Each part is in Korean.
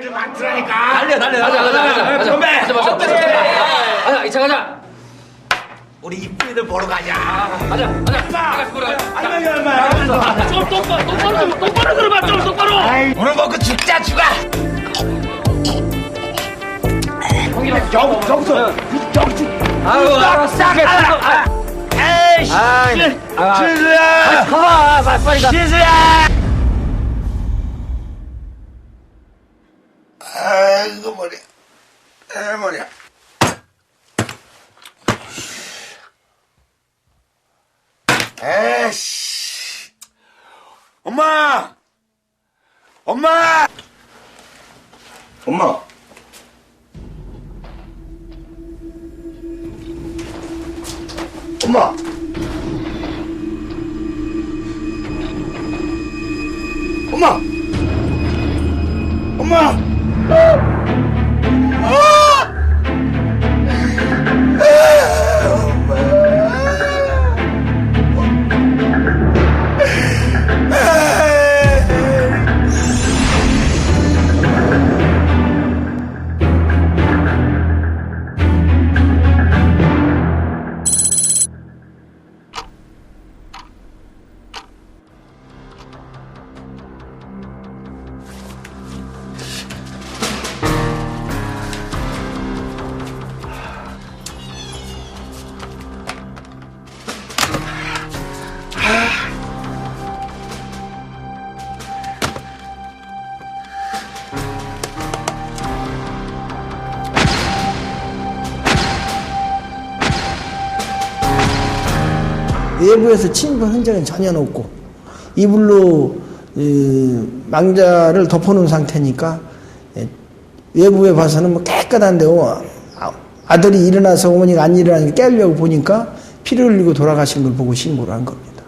애들 많더라니까. 가자. 건배. 가자, 이차 가자. 우리 이쁜이들 보러 가자. 가자. 얼마야? 좀 똑바로 들어봐, 좀 똑바로. 오늘 먹고 죽자 죽어. 저기서. 아유, 알았어. 에이씨. 지수야. 가봐, 빨리 가. 지수야. 아이고 머리. 머리야. 에이씨. 엄마. 엄마. 엄마. 외부에서 침입 흔적은 전혀 없고 이불로 망자를 덮어놓은 상태니까 외부에 봐서는 뭐 깨끗한데요. 아들이 일어나서 어머니가 안 일어나니까 깨우려고 보니까 피를 흘리고 돌아가신 걸 보고 신고를 한 겁니다.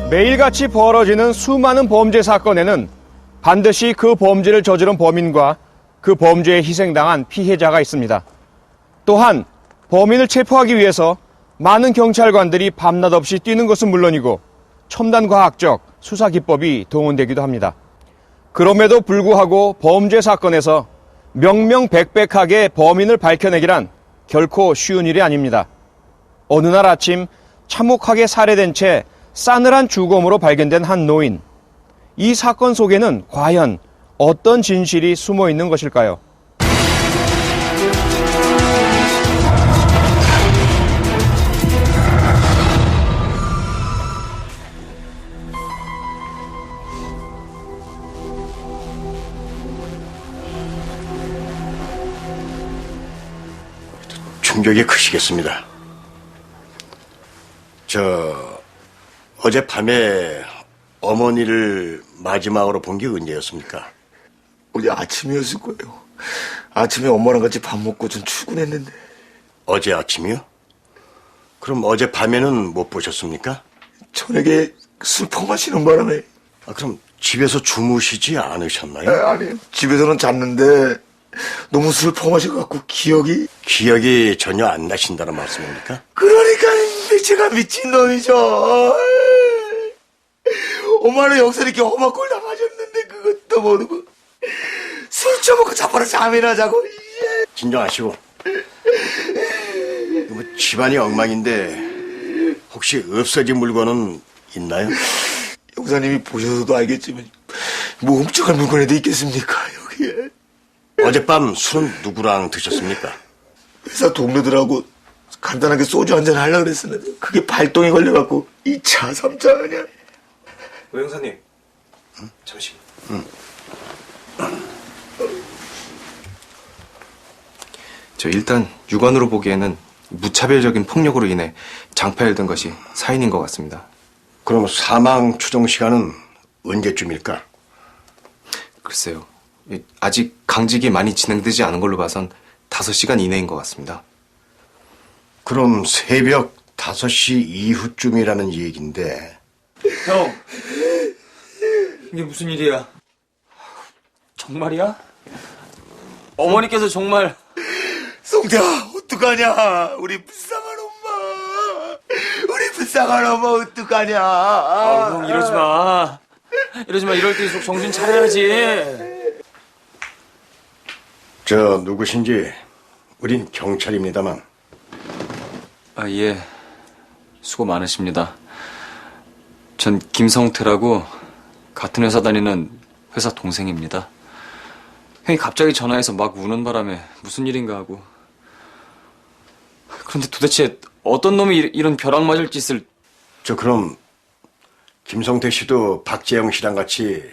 매일같이 벌어지는 수많은 범죄 사건에는 반드시 그 범죄를 저지른 범인과 그 범죄에 희생당한 피해자가 있습니다. 또한 범인을 체포하기 위해서 많은 경찰관들이 밤낮 없이 뛰는 것은 물론이고 첨단 과학적 수사 기법이 동원되기도 합니다. 그럼에도 불구하고 범죄 사건에서 명명백백하게 범인을 밝혀내기란 결코 쉬운 일이 아닙니다. 어느 날 아침 참혹하게 살해된 채 싸늘한 주검으로 발견된 한 노인. 이 사건 속에는 과연 어떤 진실이 숨어 있는 것일까요? 충격이 크시겠습니다. 어젯밤에 어머니를 마지막으로 본 게 언제였습니까? 어제 아침이었을 거예요. 아침에 엄마랑 같이 밥 먹고 전 출근했는데. 어제 아침이요? 그럼 어젯밤에는 못 보셨습니까? 저녁에 술 퍼마시는 바람에. 그럼 집에서 주무시지 않으셨나요? 아니, 집에서는 잤는데 너무 술 퍼마셔갖고 기억이 전혀 안 나신다는 말씀입니까? 그러니까 제가 미친놈이죠. 엄마는 여기서 이렇게 험한 꼴 당하셨는데 그것도 모르고 술 처먹고 자빠로 잠이나 자고. 진정하시고. 뭐 집안이 엉망인데 혹시 없어진 물건은 있나요? 형사님이 보셔서도 알겠지만 뭐 훔쳐갈 물건에도 있겠습니까 여기에. 어젯밤 술은 누구랑 드셨습니까? 회사 동료들하고 간단하게 소주 한잔 하려고 그랬었는데 그게 발동이 걸려갖고 2차 3차 그냥. 형사님. 잠시만. 저 일단 육안으로 보기에는 무차별적인 폭력으로 인해 장파에 든 것이 사인인 것 같습니다. 그럼 사망 추정 시간은 언제쯤일까? 글쎄요. 아직 강직이 많이 진행되지 않은 걸로 봐선 5시간 이내인 것 같습니다. 그럼 새벽 5시 이후쯤이라는 얘기인데. 형, 이게 무슨 일이야? 정말이야? 어머니께서 정말... 송태야, 어떡하냐? 우리 불쌍한 엄마 어떡하냐? 형, 이러지 마. 이러지 마. 이럴 때일수록 정신 차려야지. 저 누구신지 우린 경찰입니다만. 아, 예. 수고 많으십니다. 전 김성태라고 같은 회사 다니는 회사 동생입니다. 형이 갑자기 전화해서 막 우는 바람에 무슨 일인가 하고. 그런데 도대체 어떤 놈이 이런 벼락 맞을 짓을. 저 그럼 김성태 씨도 박재영 씨랑 같이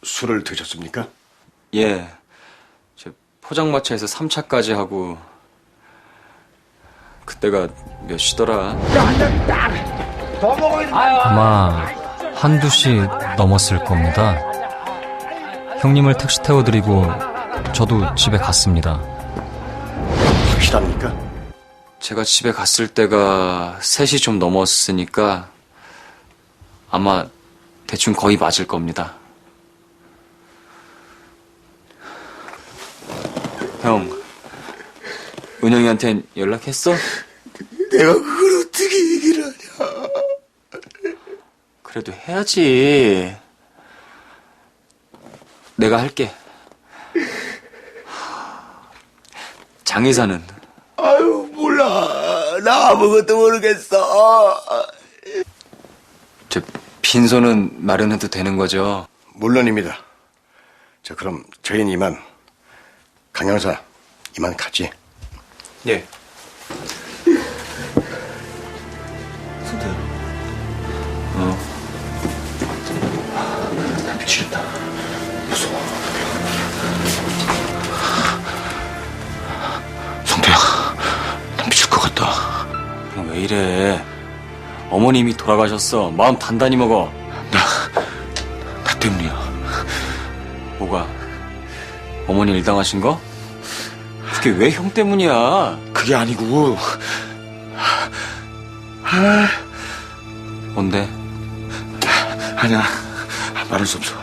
술을 드셨습니까? 예. 저 포장마차에서 3차까지 하고. 그때가 몇 시더라? 아마 한두 시 넘었을 겁니다. 형님을 택시 태워드리고 저도 집에 갔습니다. 확실합니까? 제가 집에 갔을 때가 3시 좀 넘었으니까 아마 대충 거의 맞을 겁니다. 형, 은영이한텐 연락했어? 내가 그걸 어떻게 얘기를 하냐. 그래도 해야지. 내가 할게. 장의사는? 아유, 몰라. 나 아무것도 모르겠어. 저 빈소는 마련해도 되는 거죠? 물론입니다. 자, 그럼 저희는 이만. 강 형사, 이만 가지. 예. 미치겠다. 무서워. 성태야, 난 미칠 것 같다. 형, 왜 이래? 어머님이 돌아가셨어. 마음 단단히 먹어. 나 때문이야. 뭐가? 어머니 일 당하신 거? 그게 왜 형 때문이야? 그게 아니고, 뭔데? 아니야. 말할 수 없어.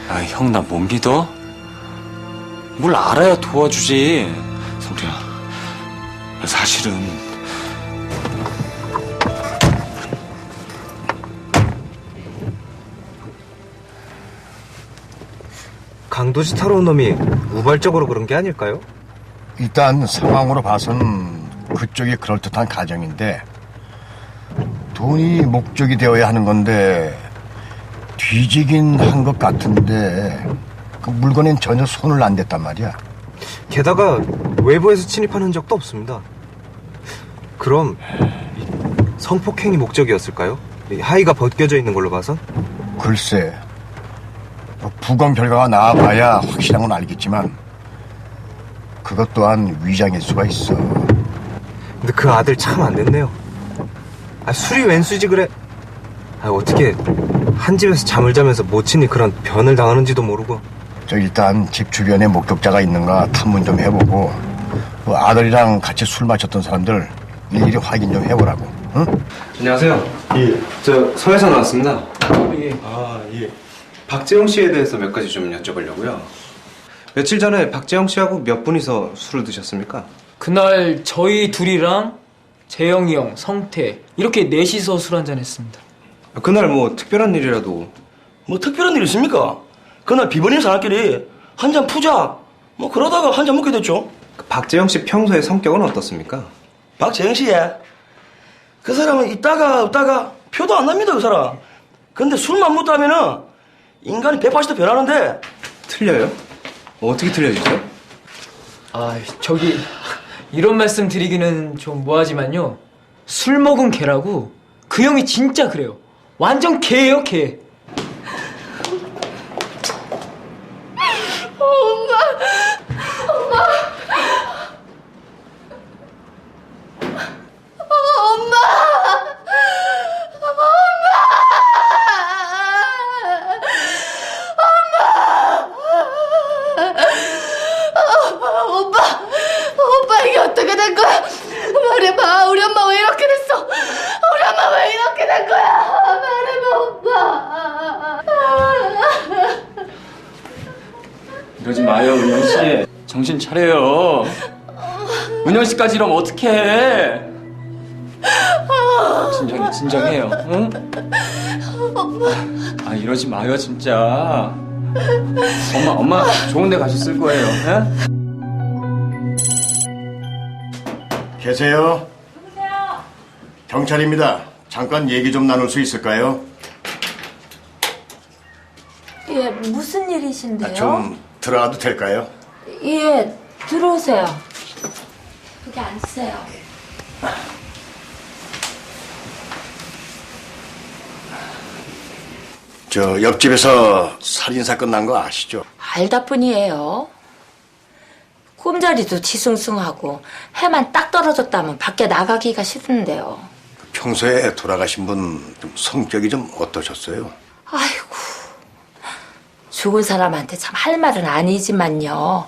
아, 형 나 못 믿어? 뭘 알아야 도와주지. 성태야, 사실은 강도지 타러 온 놈이 우발적으로 그런 게 아닐까요? 일단 상황으로 봐선 그쪽이 그럴듯한 가정인데 돈이 목적이 되어야 하는 건데 뒤지긴 한 것 같은데 그 물건엔 전혀 손을 안 댔단 말이야. 게다가 외부에서 침입한 흔적도 없습니다. 그럼 성폭행이 목적이었을까요? 이 하의가 벗겨져 있는 걸로 봐선? 글쎄, 부검 결과가 나와봐야 확실한 건 알겠지만 그것 또한 위장일 수가 있어. 근데 그 아들 참 안 됐네요. 아, 술이 웬수지 그래. 아, 어떻게 한 집에서 잠을 자면서 모친이 그런 변을 당하는지도 모르고. 저 일단 집 주변에 목격자가 있는가 탐문 좀 해보고 그 아들이랑 같이 술 마셨던 사람들 일일이 확인 좀 해보라고. 응? 안녕하세요. 예. 저 서해서 나왔습니다. 예. 아, 예. 박재영 씨에 대해서 몇 가지 좀 여쭤보려고요. 며칠 전에 박재영 씨하고 몇 분이서 술을 드셨습니까? 그날 저희 둘이랑 재영이 형, 성태 이렇게 넷이서 술 한잔 했습니다. 그날 뭐 특별한 일이라도. 뭐 특별한 일 있습니까? 그날 비번인 사람끼리 한잔 푸자 뭐 그러다가 한잔 먹게 됐죠. 박재영 씨 평소의 성격은 어떻습니까? 박재영 씨의 그 사람은 있다가 없다가 표도 안 납니다. 그 사람. 근데 술만 묻다면은 인간이 180도 변하는데. 틀려요? 어떻게 틀려지죠? 아, 저기 이런 말씀 드리기는 좀 뭐하지만요. 술 먹은 개라고 그 형이 진짜 그래요. 완전 개예요, 개. 오빠 이게 어떻게 된 거야? 말해봐. 우리 엄마 왜 이렇게 됐어? 우리 엄마 왜 이렇게 된 거야? 말해봐, 오빠. 이러지 마요, 은영 씨. 정신 차려요. 은영 씨까지 이러면 어떡해. 진정해요, 응? 엄마. 이러지 마요 진짜. 엄마 좋은 데 가셨을 거예요. 에? 계세요? 누구세요? 경찰입니다. 잠깐 얘기 좀 나눌 수 있을까요? 예, 무슨 일이신데요? 좀 들어가도 될까요? 예, 들어오세요. 여기 앉으세요. 저 옆집에서 살인사건 난 거 아시죠? 알다뿐이에요. 꿈자리도 뒤숭숭하고 해만 딱 떨어졌다면 밖에 나가기가 싫은데요. 평소에 돌아가신 분 좀 성격이 좀 어떠셨어요? 아이고, 죽은 사람한테 참 할 말은 아니지만요.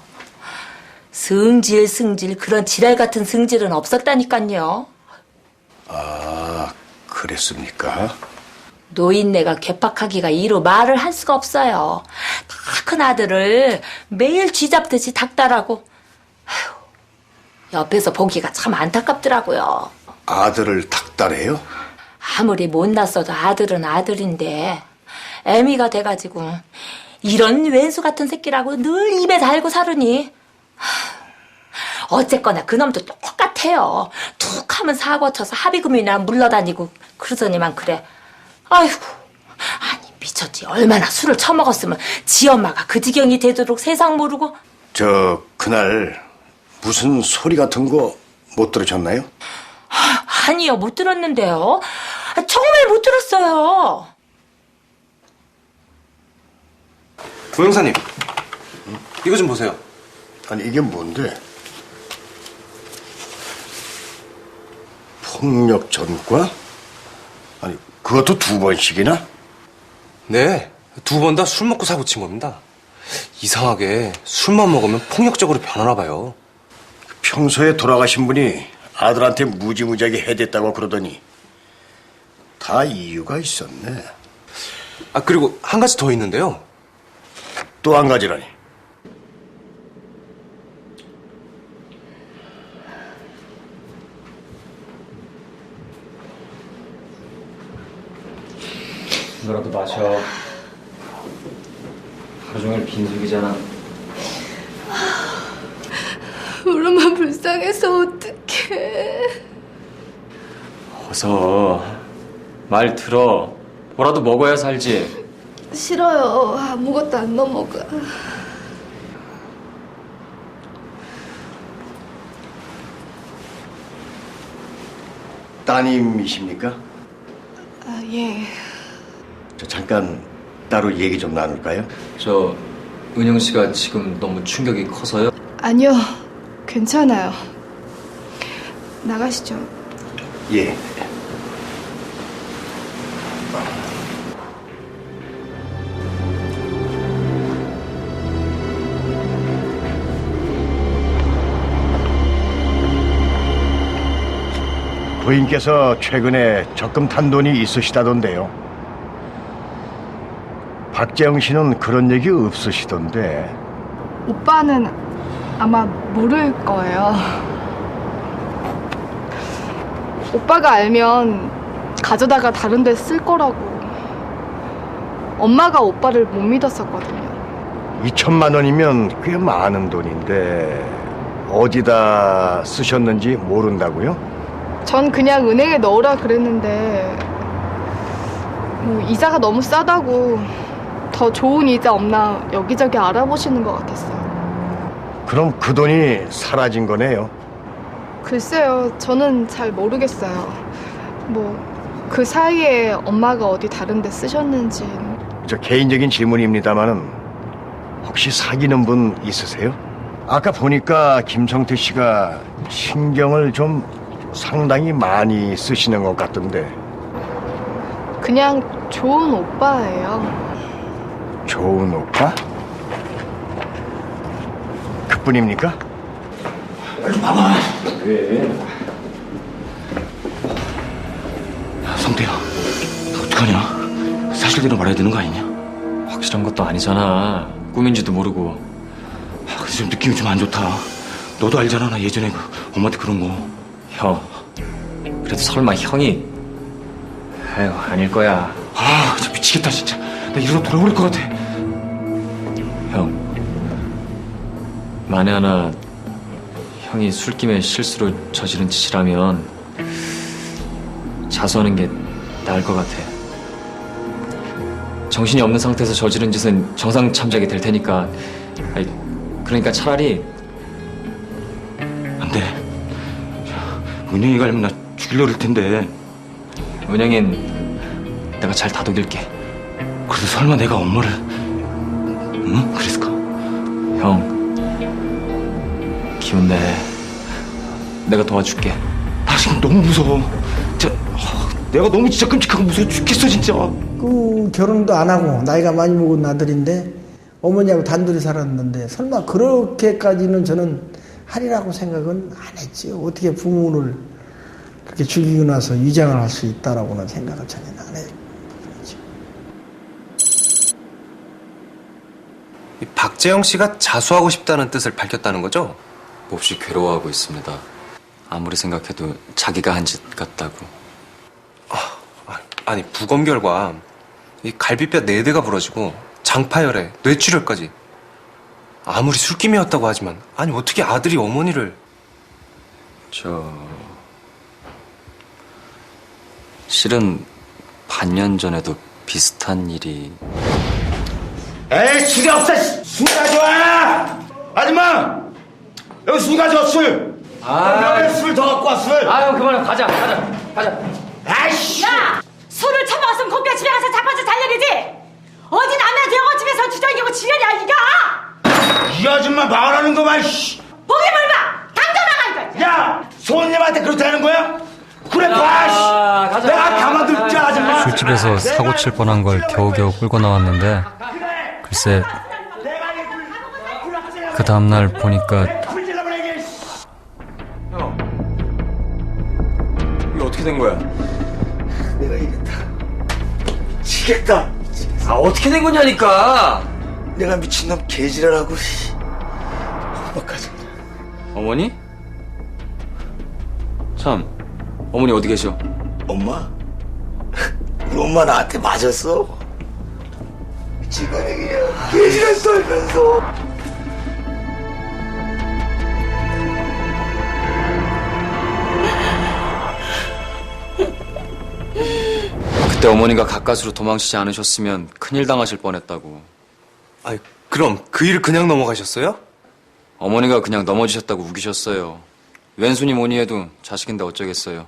승질 그런 지랄 같은 승질은 없었다니까요. 아, 그랬습니까? 노인네가 괴팍하기가 이루 말을 할 수가 없어요. 다 큰 아들을 매일 쥐잡듯이 닥달하고 옆에서 보기가 참 안타깝더라고요. 아들을 닥달해요? 아무리 못났어도 아들은 아들인데 애미가 돼가지고 이런 왼수 같은 새끼라고 늘 입에 달고 살으니 어쨌거나 그놈도 똑같아요. 툭 하면 사고 쳐서 합의금이나 물러다니고 그러더니만 그래. 아이고, 아니 미쳤지. 얼마나 술을 처먹었으면 지 엄마가 그 지경이 되도록 세상 모르고. 저 그날 무슨 소리 같은 거 못 들으셨나요? 아니요, 못 들었는데요. 정말 못 들었어요. 부 형사님, 이거 좀 보세요. 아니 이게 뭔데? 폭력 전과? 아니 그것도 2번씩이나? 네, 2번 다 술 먹고 사고 친 겁니다. 이상하게 술만 먹으면 폭력적으로 변하나 봐요. 평소에 돌아가신 분이 아들한테 무지무지하게 해댔다고 그러더니 다 이유가 있었네. 아, 그리고 한 가지 더 있는데요. 또 한 가지라니. 너라도 마셔. 하루 종일 빈속이잖아. 우리 엄마 불쌍해서 어떡해. 어서 말 들어. 뭐라도 먹어야 살지. 싫어요. 아무것도 안 넘어가. 따님이십니까? 아, 예. 저 잠깐 따로 얘기 좀 나눌까요? 저 은영 씨가 지금 너무 충격이 커서요. 아니요. 괜찮아요. 나가시죠. 예. 부인께서 최근에 적금 탄 돈이 있으시다던데요. 박재영 씨는 그런 얘기 없으시던데. 오빠는 아마 모를 거예요. 오빠가 알면 가져다가 다른 데 쓸 거라고. 엄마가 오빠를 못 믿었었거든요. 2천만 원이면 꽤 많은 돈인데 어디다 쓰셨는지 모른다고요? 전 그냥 은행에 넣으라 그랬는데 뭐 이자가 너무 싸다고 더 좋은 이자 없나 여기저기 알아보시는 것 같았어요. 그럼 그 돈이 사라진 거네요? 글쎄요, 저는 잘 모르겠어요. 뭐 그 사이에 엄마가 어디 다른 데 쓰셨는지. 저 개인적인 질문입니다만은 혹시 사귀는 분 있으세요? 아까 보니까 김성태 씨가 신경을 좀 상당히 많이 쓰시는 것 같던데. 그냥 좋은 오빠예요. 좋은 오빠? 그뿐입니까? 빨리 봐봐. 왜? 성태야, 너 어떡하냐? 사실대로 말해야 되는 거 아니냐? 확실한 것도 아니잖아. 꿈인지도 모르고. 근데 좀 느낌이 좀 안 좋다. 너도 알잖아, 나 예전에 엄마한테 그런 거. 형, 그래도 설마 형이? 아유, 아닐 거야. 진짜 미치겠다, 진짜. 나 이러다 돌아버릴 것 같아. 형, 만에 하나 형이 술김에 실수로 저지른 짓이라면 자수하는 게 나을 것 같아. 정신이 없는 상태에서 저지른 짓은 정상 참작이 될 테니까. 그러니까 차라리. 안 돼. 은영이가 알면 나 죽이려 그럴 텐데. 은영인 내가 잘 다독일게. 그래도 설마 내가 엄마를 응? 그랬을까? 형, 기운 내. 내가 도와줄게. 나 지금 너무 무서워. 내가 너무 진짜 끔찍하고 무서워 죽겠어 진짜. 그 결혼도 안 하고 나이가 많이 먹은 아들인데 어머니하고 단둘이 살았는데 설마 그렇게까지는 저는 하리라고 생각은 안 했지. 어떻게 부모를 그렇게 죽이고 나서 위장을 할 수 있다라고는 생각을 전혀 안 했지. 박재영 씨가 자수하고 싶다는 뜻을 밝혔다는 거죠? 몹시 괴로워하고 있습니다. 아무리 생각해도 자기가 한 짓 같다고. 아니 부검 결과 이 갈비뼈 4대가 부러지고 장파열에 뇌출혈까지. 아무리 술김이었다고 하지만 아니 어떻게 아들이 어머니를. 실은 반년 전에도 비슷한 일이. 에이 술이 없어. 술 가져와. 아줌마 여기 술 가져와 술. 술더 갖고 와 술. 아유 그만해. 가자. 아이씨. 야! 술을 처먹었으면 곱게 집에 가서 자빠져 잘려내지! 어디 남의 대원집에서 주저기고 지랄이야 이가! 이 아줌마 말하는 거 봐. 씨. 보기 물봐! 당장 나가 이거! 야 손님한테 그렇다는 거야? 그래 봐. 씨. 내가 가만둘 줄 아줌마. 술집에서 사고 칠 뻔한 걸 겨우겨우 끌고 나왔는데 글쎄 그 다음날 보니까 이게 어떻게 된 거야? 내가 이겼다. 미치겠다. 어떻게 된 거냐니까. 내가 미친놈 개지랄하고 엄마까지. 어머니? 참, 어머니 어디 계셔? 엄마? 우리 엄마 나한테 맞았어. 집안에 그냥 개지랄 떨면서. 그때 어머니가 가까스로 도망치지 않으셨으면 큰일 당하실 뻔했다고. 아니 그럼 그 일을 그냥 넘어가셨어요? 어머니가 그냥 넘어지셨다고 우기셨어요. 왼손이 뭐니 해도 자식인데 어쩌겠어요.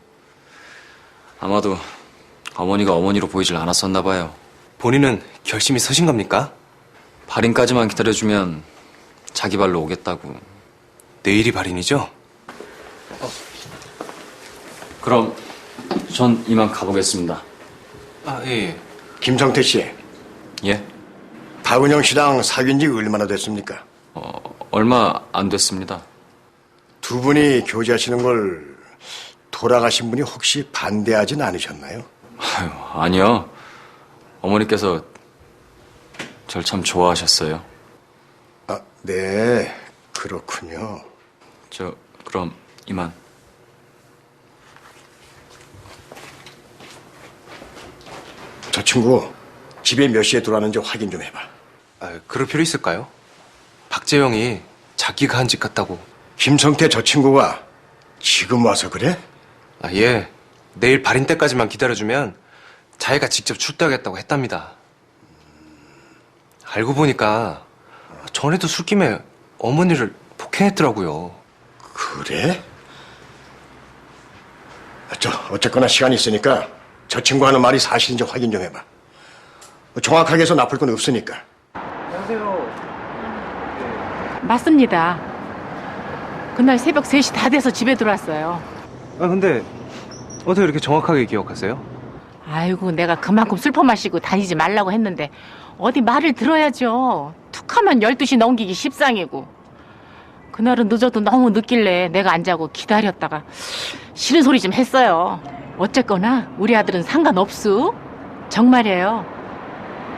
아마도 어머니가 어머니로 보이질 않았었나 봐요. 본인은 결심이 서신 겁니까? 발인까지만 기다려주면 자기 발로 오겠다고. 내일이 발인이죠? 그럼 전 이만 가보겠습니다. 예. 김성태 씨, 예? 박은영 씨랑 사귄 지 얼마나 됐습니까? 얼마 안 됐습니다. 두 분이 교제하시는 걸 돌아가신 분이 혹시 반대하진 않으셨나요? 아니요. 어머니께서 절 참 좋아하셨어요. 아, 네, 그렇군요. 그럼 이만. 저 친구 집에 몇 시에 들어왔는지 확인 좀 해봐. 그럴 필요 있을까요? 박재영이 자기가 한 짓 같다고. 김성태 저 친구가 지금 와서 그래? 예. 내일 발인 때까지만 기다려주면 자기가 직접 출두하겠다고 했답니다. 알고 보니까 전에도 술김에 어머니를 폭행했더라고요. 그래? 어쨌거나 시간이 있으니까 저 친구 하는 말이 사실인지 확인 좀 해봐. 정확하게 해서 나쁠 건 없으니까. 맞습니다. 그날 새벽 3시 다 돼서 집에 들어왔어요. 근데 어떻게 이렇게 정확하게 기억하세요? 아이고, 내가 그만큼 술퍼 마시고 다니지 말라고 했는데 어디 말을 들어야죠. 툭하면 12시 넘기기 십상이고. 그날은 늦어도 너무 늦길래 내가 안 자고 기다렸다가 싫은 소리 좀 했어요. 어쨌거나 우리 아들은 상관없수. 정말이에요.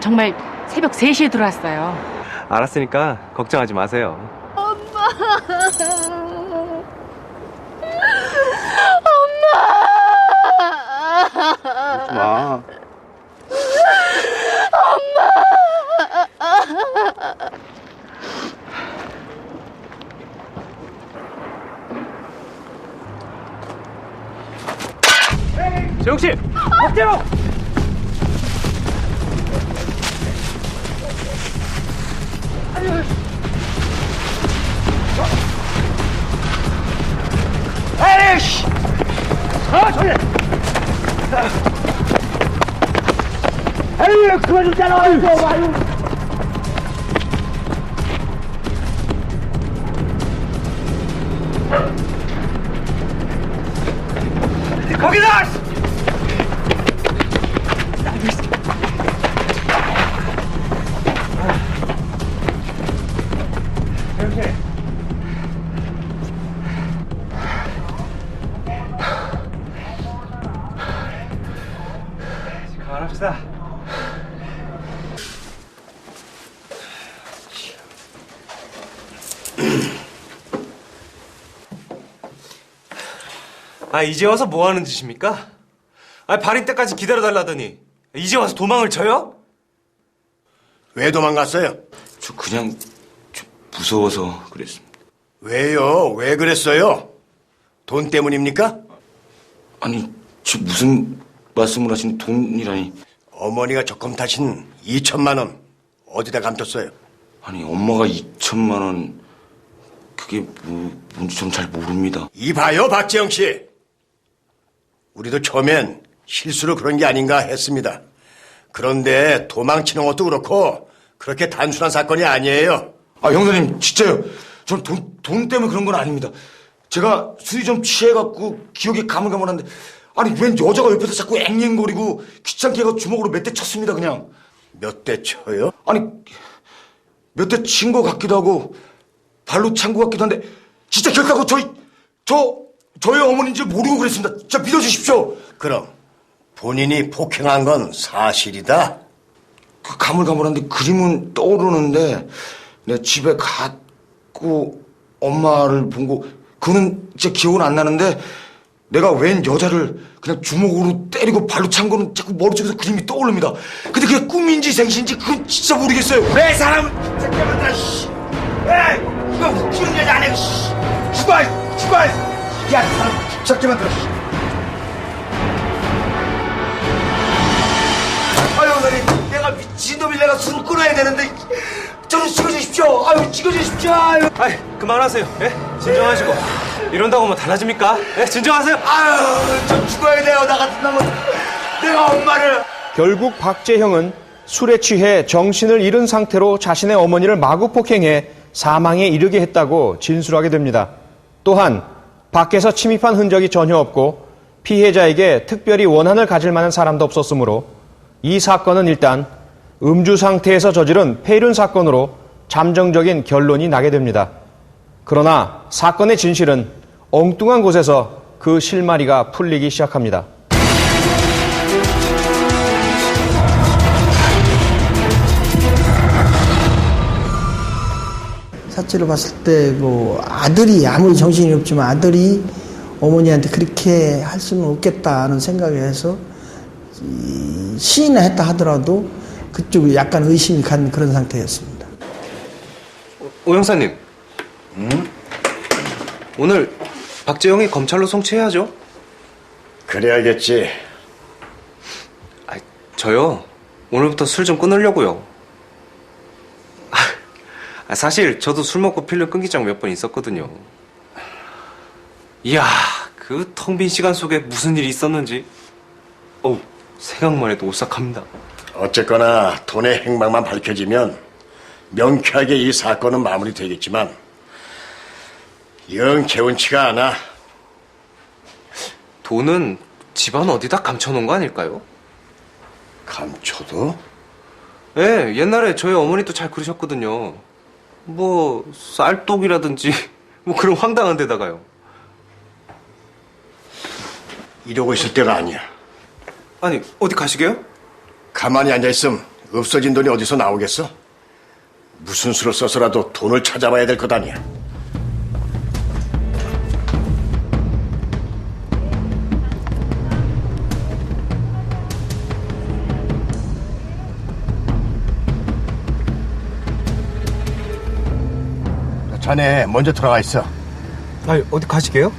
정말 새벽 3시에 들어왔어요. 알았으니까 걱정하지 마세요. 엄마. 마. 엄마. 재용 씨! 박재용! 에이씨! 천천히! 에이, 그만 좀 따라와요! 아유. 거기다! 그만합시다. 아, 이제 와서 뭐 하는 짓입니까? 아, 발인 때까지 기다려달라더니 이제 와서 도망을 쳐요? 왜 도망갔어요? 저 그냥 좀 무서워서 그랬습니다. 왜요? 왜 그랬어요? 돈 때문입니까? 아니, 저 무슨 말씀을 하시니 돈이라니. 어머니가 적금 타신 2천만 원 어디다 감췄어요? 아니, 엄마가 2천만 원, 그게 뭔지 저는 잘 모릅니다. 이봐요, 박재영 씨. 우리도 처음엔 실수로 그런 게 아닌가 했습니다. 그런데 도망치는 것도 그렇고 그렇게 단순한 사건이 아니에요. 아, 형사님, 진짜요. 전 돈 때문에 그런 건 아닙니다. 제가 술이 좀 취해갖고 기억이 가물가물한데, 아니, 웬 여자가 옆에서 자꾸 앵앵거리고 귀찮게 해가 주먹으로 몇 대 쳤습니다, 그냥. 몇 대 쳐요? 아니, 몇 대 친 것 같기도 하고 발로 찬 것 같기도 한데, 진짜 결과고 저희 어머니인 줄 모르고 그랬습니다. 진짜 믿어주십시오. 그럼 본인이 폭행한 건 사실이다? 그 가물가물한데 그림은 떠오르는데, 내가 집에 갔고 엄마를 본 거 그거는 진짜 기억은 안 나는데, 내가 웬 여자를 그냥 주먹으로 때리고 발로 찬 거는 자꾸 머릿속에서 그림이 떠오릅니다. 근데 그게 꿈인지 생신인지 그건 진짜 모르겠어요. 왜 사람을 진짜 만들어, 씨! 에이! 이거 웃기는 여자 아니야, 씨! 죽어! 야, 사람 진짜 만들어, 씨! 아유, 너희 내가 미친놈이 내가 술을 끊어야 되는데 저는 찍어주십시오. 아유, 찍어주십시오. 아유. 아이, 그만하세요. 예? 진정하시고. 이런다고 뭐 달라집니까? 예? 진정하세요. 아유, 좀 죽어야 돼요. 나 같은 놈은. 내가 엄마를. 결국 박재형은 술에 취해 정신을 잃은 상태로 자신의 어머니를 마구 폭행해 사망에 이르게 했다고 진술하게 됩니다. 또한 밖에서 침입한 흔적이 전혀 없고 피해자에게 특별히 원한을 가질 만한 사람도 없었으므로 이 사건은 일단 음주 상태에서 저지른 폐륜 사건으로 잠정적인 결론이 나게 됩니다. 그러나 사건의 진실은 엉뚱한 곳에서 그 실마리가 풀리기 시작합니다. 사체를 봤을 때 그 아들이 아무리 정신이 없지만 아들이 어머니한테 그렇게 할 수는 없겠다는 생각을 해서 시인을 했다 하더라도 그쪽에 약간 의심이 간 그런 상태였습니다. 오 형사님. 오늘 박재영이 검찰로 송치해야죠. 그래야겠지. 아, 저요. 오늘부터 술 좀 끊으려고요. 사실 저도 술 먹고 필름 끊기 적 몇 번 있었거든요. 이야, 그 텅 빈 시간 속에 무슨 일이 있었는지 생각만 해도 오싹합니다. 어쨌거나 돈의 행방만 밝혀지면 명쾌하게 이 사건은 마무리되겠지만 영 개운치가 않아. 돈은 집안 어디다 감춰놓은 거 아닐까요? 감춰도? 네, 옛날에 저희 어머니도 잘 그러셨거든요. 뭐 쌀독이라든지 뭐 그런 황당한 데다가요. 이러고 있을 때가 아니야. 아니, 어디 가시게요? 가만히 앉아있으면 없어진 돈이 어디서 나오겠어? 무슨 수를 써서라도 돈을 찾아봐야 될 것 아니야. 자네 먼저 들어가 있어. 아니, 어디 가시게요?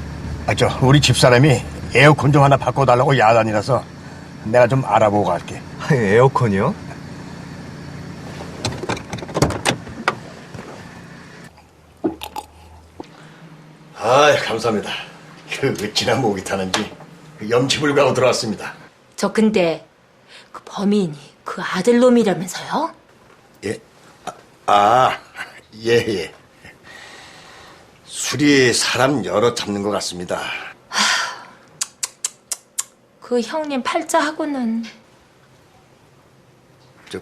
우리 집사람이 에어컨 좀 하나 바꿔달라고 야단이라서 내가 좀 알아보고 갈게. 에어컨이요? 아, 감사합니다. 어찌나 목이 타는지 염치불가하고 들어왔습니다. 저 근데 그 범인이 그 아들놈이라면서요? 예? 예. 술이 사람 여러 잡는 것 같습니다. 그 형님 팔자하고는.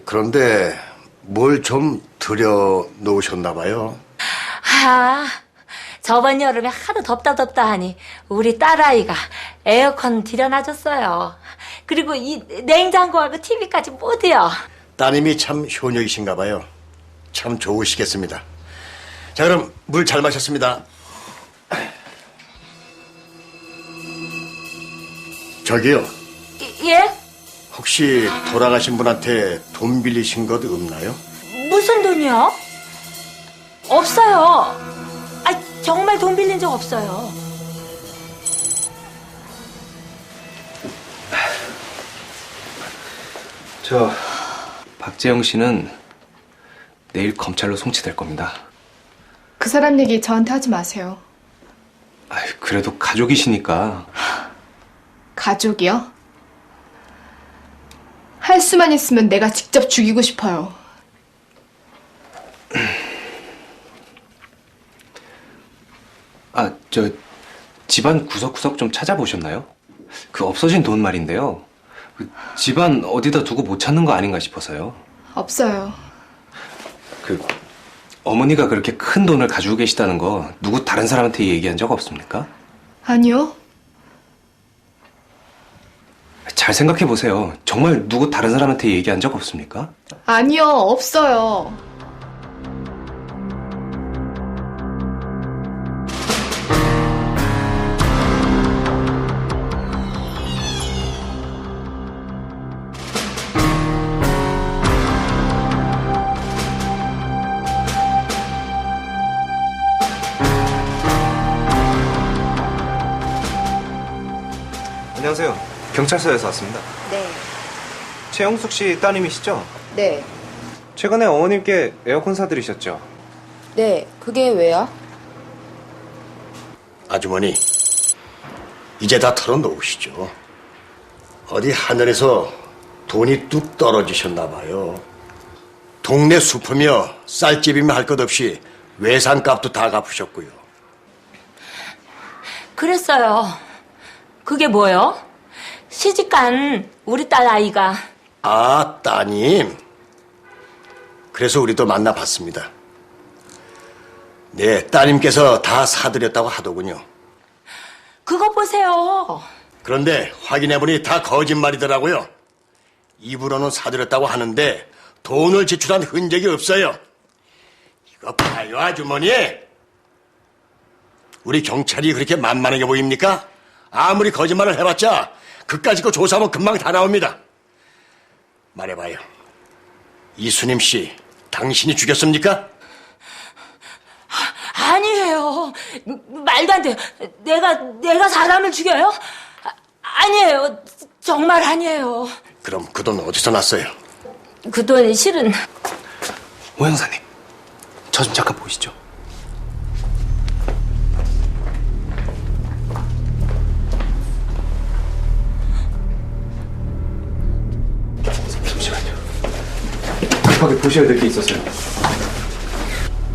그런데 뭘 좀 들여 놓으셨나 봐요. 저번 여름에 하도 덥다 하니 우리 딸아이가 에어컨 들여놔줬어요. 그리고 이 냉장고하고 TV까지 모두요. 따님이 참 효녀이신가 봐요. 참 좋으시겠습니다. 자, 그럼 물 잘 마셨습니다. 저기요. 예? 혹시 돌아가신 분한테 돈 빌리신 것 없나요? 무슨 돈이요? 없어요. 정말 돈 빌린 적 없어요. 박재영 씨는 내일 검찰로 송치될 겁니다. 그 사람 얘기 저한테 하지 마세요. 그래도 가족이시니까. 가족이요? 할 수만 있으면 내가 직접 죽이고 싶어요. 집안 구석구석 좀 찾아보셨나요? 그 없어진 돈 말인데요. 그 집안 어디다 두고 못 찾는 거 아닌가 싶어서요. 없어요. 어머니가 그렇게 큰 돈을 가지고 계시다는 거 누구 다른 사람한테 얘기한 적 없습니까? 아니요. 잘 생각해 보세요. 정말 누구 다른 사람한테 얘기한 적 없습니까? 아니요, 없어요. 안녕하세요. 경찰서에서 왔습니다. 네. 최영숙 씨 따님이시죠? 네. 최근에 어머님께 에어컨 사드리셨죠? 네. 그게 왜요? 아주머니, 이제 다 털어놓으시죠. 어디 하늘에서 돈이 뚝 떨어지셨나 봐요. 동네 슈퍼며 쌀집이며 할 것 없이 외상값도 다 갚으셨고요. 그랬어요. 그게 뭐요? 시집간 우리 딸 아이가. 따님. 그래서 우리도 만나봤습니다. 네, 따님께서 다 사드렸다고 하더군요. 그거 보세요. 그런데 확인해보니 다 거짓말이더라고요. 입으로는 사드렸다고 하는데 돈을 지출한 흔적이 없어요. 이거 봐요, 아주머니. 우리 경찰이 그렇게 만만하게 보입니까? 아무리 거짓말을 해봤자 그까짓 거 조사하면 금방 다 나옵니다. 말해봐요. 이수님 씨, 당신이 죽였습니까? 아니에요. 말도 안 돼요. 내가 사람을 죽여요? 아니에요. 정말 아니에요. 그럼 그 돈 어디서 났어요? 그 돈 실은. 오 형사님, 저 좀 잠깐 보시죠. 잠시만요. 급하게 보셔야 될 게 있어서요.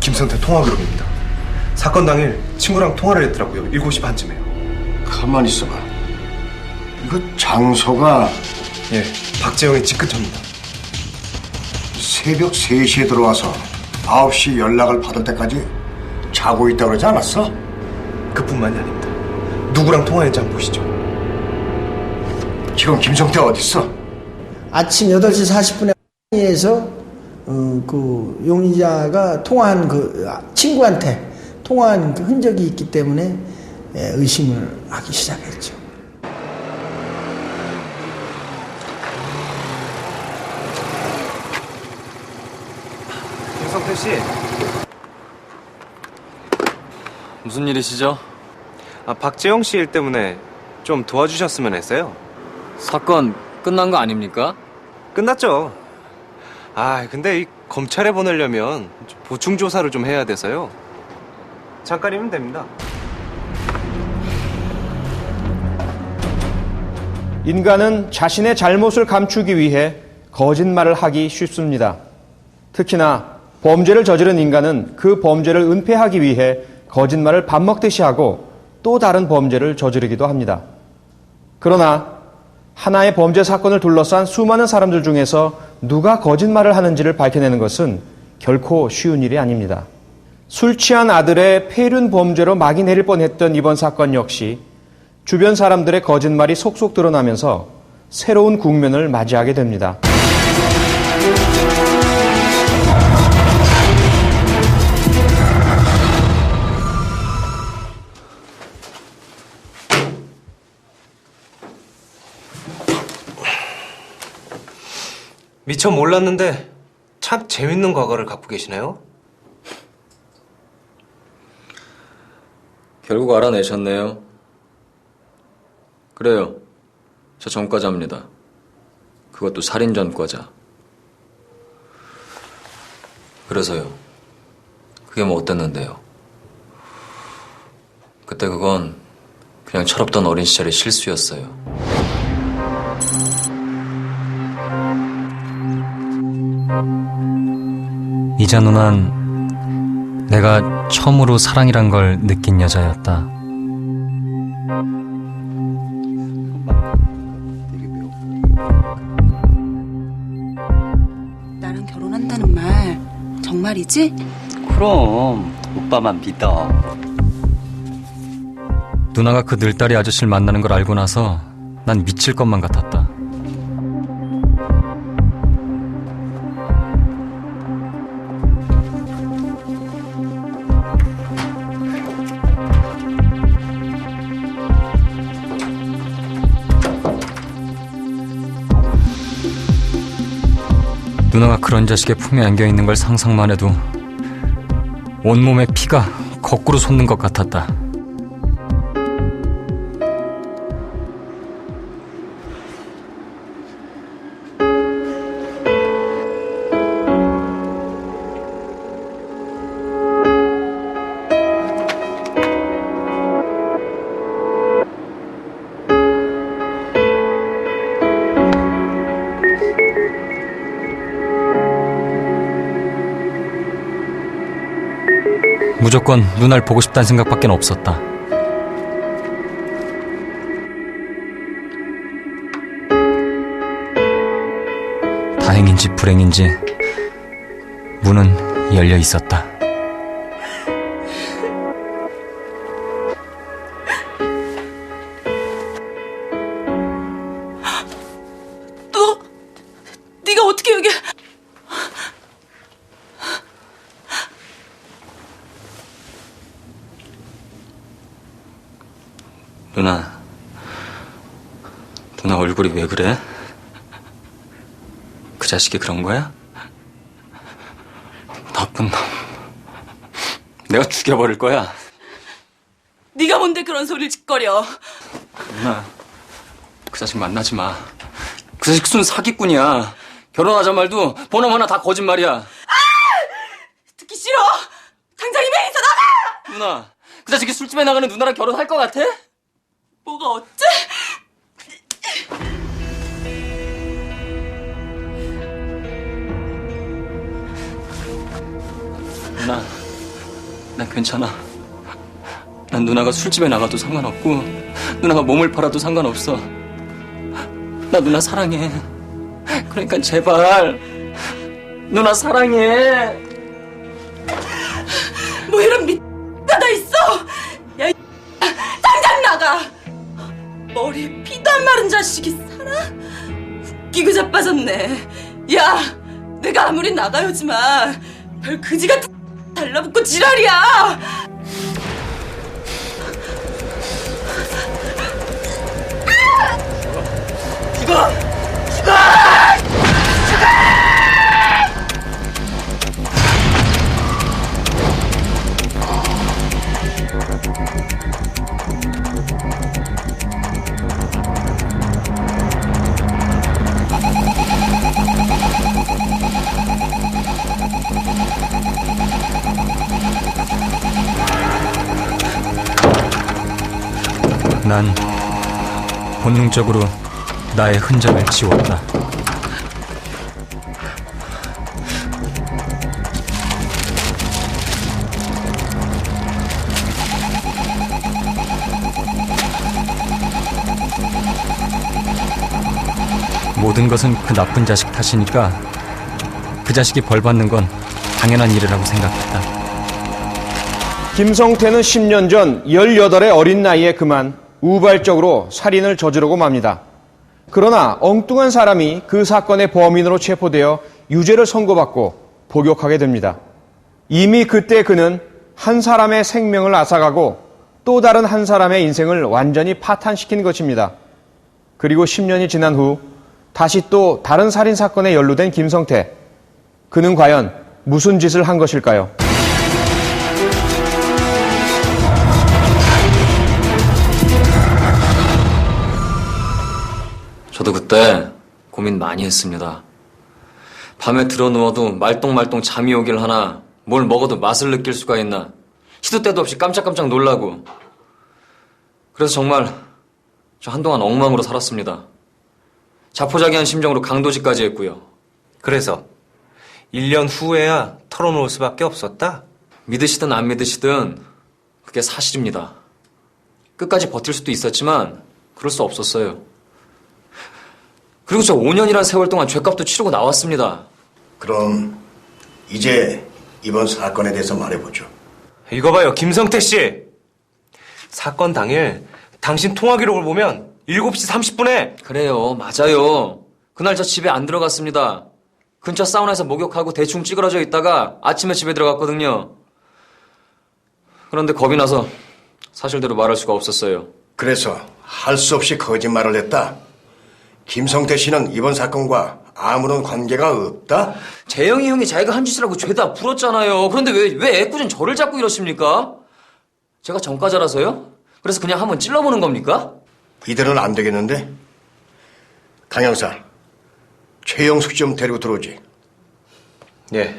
김성태 통화 기록입니다. 사건 당일 친구랑 통화를 했더라고요. 7시 반쯤에요. 가만히 있어봐. 이거 장소가... 예, 박재영의 집 근처입니다. 새벽 3시에 들어와서 9시 연락을 받을 때까지 자고 있다고 그러지 않았어? 그뿐만이 아닙니다. 누구랑 통화했는지 한번 보시죠. 지금 김성태 어디 있어? 아침 8시 40분에 에서 그 용의자가 통화한 그 친구한테 통화한 그 흔적이 있기 때문에 의심을 하기 시작했죠. 김성태 씨. 무슨 일이시죠? 박재영 씨 일 때문에 좀 도와주셨으면 했어요. 사건 끝난 거 아닙니까? 끝났죠. 근데 이 검찰에 보내려면 보충 조사를 좀 해야 돼서요. 잠깐이면 됩니다. 인간은 자신의 잘못을 감추기 위해 거짓말을 하기 쉽습니다. 특히나 범죄를 저지른 인간은 그 범죄를 은폐하기 위해 거짓말을 밥 먹듯이 하고 또 다른 범죄를 저지르기도 합니다. 그러나 하나의 범죄 사건을 둘러싼 수많은 사람들 중에서 누가 거짓말을 하는지를 밝혀내는 것은 결코 쉬운 일이 아닙니다. 술 취한 아들의 폐륜 범죄로 막이 내릴 뻔했던 이번 사건 역시 주변 사람들의 거짓말이 속속 드러나면서 새로운 국면을 맞이하게 됩니다. 미처 몰랐는데 참 재밌는 과거를 갖고 계시네요. 결국 알아내셨네요. 그래요. 저 전과자입니다. 그것도 살인 전과자. 그래서요. 그게 뭐 어땠는데요? 그때 그건 그냥 철없던 어린 시절의 실수였어요. 이자 누난 내가 처음으로 사랑이란 걸 느낀 여자였다. 나랑 결혼한다는 말 정말이지? 그럼 오빠만 믿어. 누나가 그 늘다리 아저씨를 만나는 걸 알고 나서 난 미칠 것만 같았다. 누나가 그런 자식의 품에 안겨있는 걸 상상만 해도 온몸에 피가 거꾸로 솟는 것 같았다. 무조건 누나를 보고 싶다는 생각밖엔 없었다. 다행인지 불행인지 문은 열려 있었다. 네가 어떻게 여기... 누나 얼굴이 왜 그래? 그 자식이 그런 거야? 나쁜 놈. 내가 죽여버릴 거야. 네가 뭔데 그런 소리를 짓거려. 누나, 그 자식 만나지 마. 그 자식 순 사기꾼이야. 결혼하자 말도 보나마나 다 거짓말이야. 듣기 싫어. 당장 이 매에서 나가. 누나, 그 자식이 술집에 나가는 누나랑 결혼할 것 같아? 뭐가 어째? 누나, 난 괜찮아. 난 누나가 술집에 나가도 상관없고 누나가 몸을 팔아도 상관없어. 나 누나 사랑해. 그러니까 제발 누나 사랑해. 뭐 이런 미가 있어. 야, 당장 나가. 머리에 피도 안 마른 자식이 살아? 웃기고 자빠졌네. 야, 내가 아무리 나가요지만 별 그지 같은 달라붙고 지랄이야. 죽어! 죽어! 난 본능적으로 나의 흔적을 지웠다. 모든 것은 그 나쁜 자식 탓이니까 그 자식이 벌 받는 건 당연한 일이라고 생각했다. 김성태는 10년 전 18의 어린 나이에 그만 우발적으로 살인을 저지르고 맙니다. 그러나 엉뚱한 사람이 그 사건의 범인으로 체포되어 유죄를 선고받고 복역하게 됩니다. 이미 그때 그는 한 사람의 생명을 앗아가고 또 다른 한 사람의 인생을 완전히 파탄시킨 것입니다. 그리고 10년이 지난 후 다시 또 다른 살인 사건에 연루된 김성태. 그는 과연 무슨 짓을 한 것일까요? 저도 그때 고민 많이 했습니다. 밤에 들어 누워도 말똥말똥 잠이 오길 하나, 뭘 먹어도 맛을 느낄 수가 있나, 시도 때도 없이 깜짝깜짝 놀라고. 그래서 정말 저 한동안 엉망으로 살았습니다. 자포자기한 심정으로 강도질까지 했고요. 그래서 1년 후에야 털어놓을 수밖에 없었다? 믿으시든 안 믿으시든 그게 사실입니다. 끝까지 버틸 수도 있었지만 그럴 수 없었어요. 그리고 저 5년이란 세월 동안 죗값도 치르고 나왔습니다. 그럼 이제 이번 사건에 대해서 말해보죠. 이거 봐요, 김성태 씨. 사건 당일 당신 통화 기록을 보면 7시 30분에. 그래요, 맞아요. 그날 저 집에 안 들어갔습니다. 근처 사우나에서 목욕하고 대충 찌그러져 있다가 아침에 집에 들어갔거든요. 그런데 겁이 나서 사실대로 말할 수가 없었어요. 그래서 할 수 없이 거짓말을 했다. 김성태 씨는 이번 사건과 아무런 관계가 없다? 재영이 형이 자기가 한 짓이라고 죄다 풀었잖아요. 그런데 왜 애꿎은 저를 잡고 이러십니까? 제가 전과자라서요? 그래서 그냥 한번 찔러보는 겁니까? 이대로는 안 되겠는데? 강 형사, 최영숙 좀 데리고 들어오지. 예.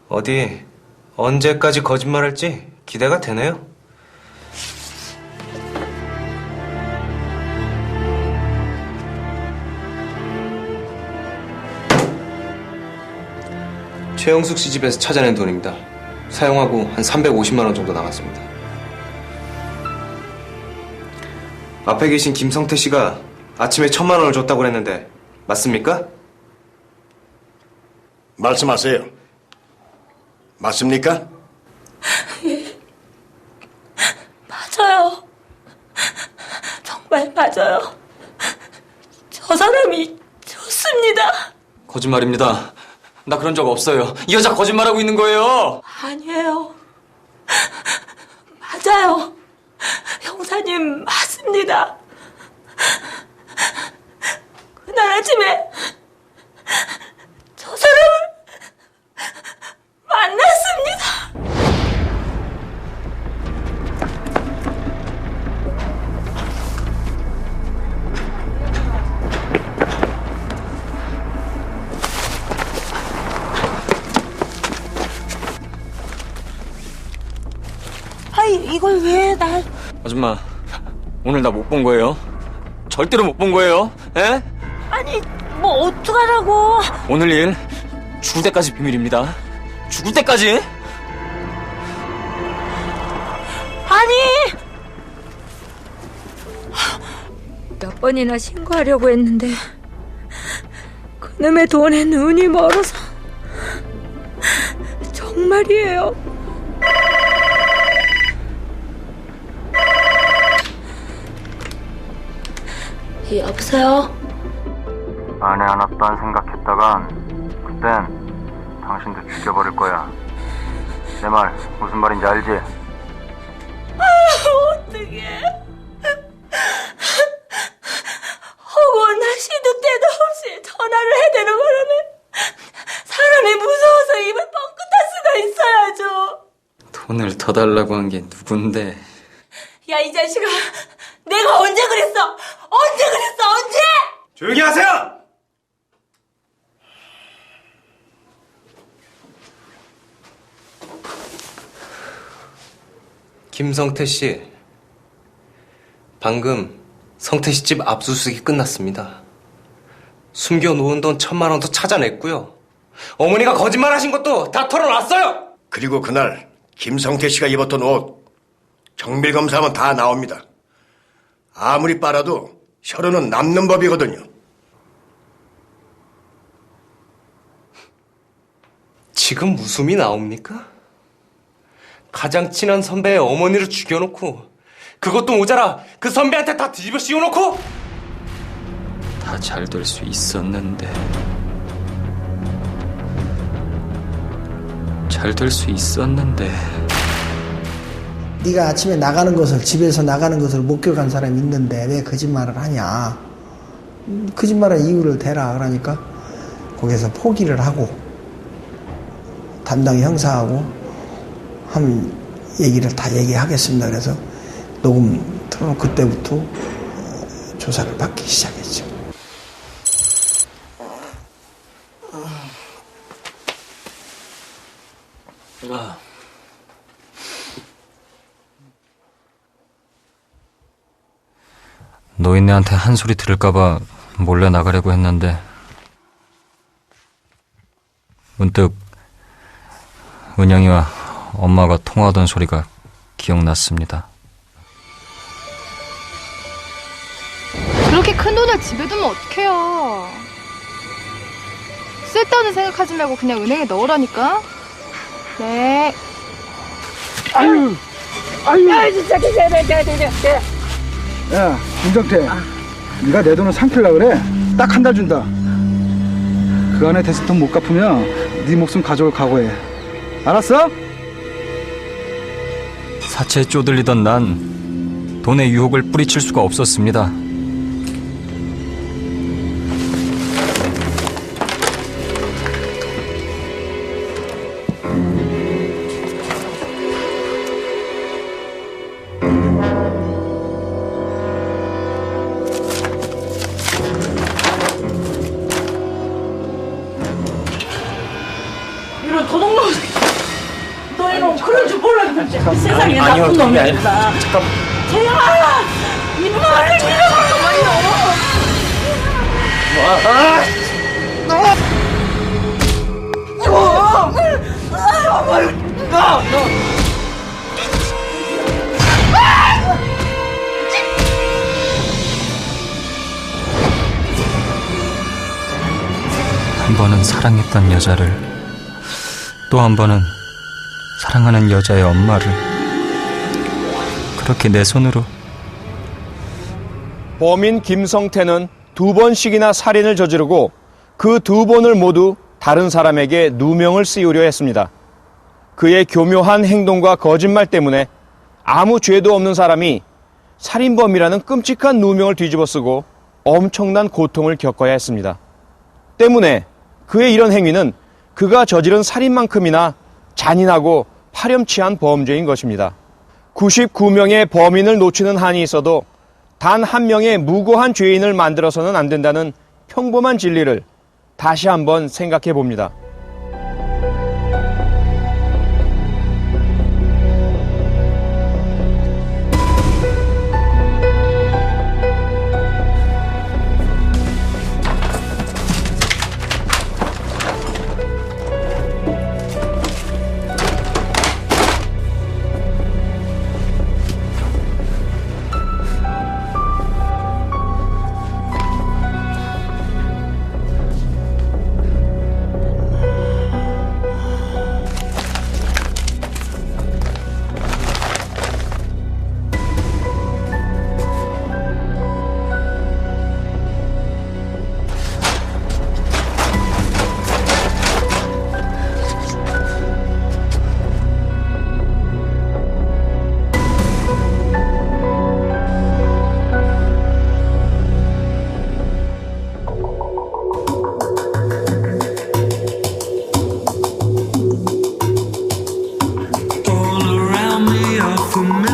어디 언제까지 거짓말할지 기대가 되네요. 최영숙 씨 집에서 찾아낸 돈입니다. 사용하고 한 350만 원 정도 남았습니다. 앞에 계신 김성태 씨가 아침에 1,000만 원을 줬다고 그랬는데 맞습니까? 말씀하세요. 맞습니까? 예. 맞아요. 정말 맞아요. 저 사람이 줬습니다. 거짓말입니다. 나 그런 적 없어요. 이 여자 거짓말하고 있는 거예요. 아니에요. 맞아요. 형사님 맞습니다. 그날 아침에 저 사람을 만났습니다. 아이, 이걸 왜 날... 아줌마, 오늘 나 못 본 거예요? 절대로 못 본 거예요? 에? 아니, 뭐 어떡하라고. 오늘 일 죽을 때까지 비밀입니다. 죽을 때까지? 아니! 몇 번이나 신고하려고 했는데 그놈의 돈에 눈이 멀어서. 정말이에요. 여보세요? 아내 하나 딴 생각했다간 그땐 당신도 죽여버릴 거야. 내 말 무슨 말인지 알지? 어떡해. 허구나 시도 때도 없이 전화를 해대는 바람에 사람이 무서워서 입을 뻥끗할 수가 있어야죠. 돈을 더 달라고 한 게 누군데? 야, 이 자식아. 내가 언제 그랬어? 언제 그랬어? 언제? 조용히 하세요! 김성태 씨, 방금 성태 씨 집 압수수색이 끝났습니다. 숨겨놓은 돈 1,000만 원도 찾아냈고요. 어머니가 거짓말하신 것도 다 털어놨어요. 그리고 그날 김성태 씨가 입었던 옷 정밀 검사하면 다 나옵니다. 아무리 빨아도 혈흔은 남는 법이거든요. 지금 웃음이 나옵니까? 가장 친한 선배의 어머니를 죽여놓고 그것도 모자라 그 선배한테 다 뒤집어 씌워놓고 다 잘 될 수 있었는데. 잘 될 수 있었는데. 네가 아침에 나가는 것을, 집에서 나가는 것을 목격한 사람이 있는데 왜 거짓말을 하냐. 거짓말할 이유를 대라. 그러니까 거기서 포기를 하고 담당 형사하고 한 얘기를 다 얘기하겠습니다. 그래서 녹음 틀어놓고 그때부터 조사를 받기 시작했죠. 노인네한테 한 소리 들을까봐 몰래 나가려고 했는데 문득 은영이와 엄마가 통화하던 소리가 기억났습니다. 그렇게 큰 돈을 집에 두면 어떡해요. 쓸데없는 생각하지 말고 그냥 은행에 넣으라니까. 네. 아유. 야, 진짜 야, 김성태. 네가 내 돈을 삼킬라 그래? 딱 한 달 준다. 그 안에 대스돈 못 갚으면 네 목숨 가져올 각오해. 알았어? 사채에 쪼들리던 난 돈의 유혹을 뿌리칠 수가 없었습니다. 이런 도둑놈. 너 이런 그럴 줄 몰랐는데 세상에 나쁜 놈이었다. 잠깐만. 재영아! 이놈을 한 번은 사랑했던 여자를, 또 한 번은 사랑하는 여자의 엄마를 그렇게 내 손으로. 범인 김성태는 2번씩이나 살인을 저지르고 그 2번을 모두 다른 사람에게 누명을 씌우려 했습니다. 그의 교묘한 행동과 거짓말 때문에 아무 죄도 없는 사람이 살인범이라는 끔찍한 누명을 뒤집어 쓰고 엄청난 고통을 겪어야 했습니다. 때문에 그의 이런 행위는 그가 저지른 살인만큼이나 잔인하고 파렴치한 범죄인 것입니다. 99명의 범인을 놓치는 한이 있어도 단 한 명의 무고한 죄인을 만들어서는 안 된다는 평범한 진리를 다시 한번 생각해 봅니다. All around me are familiar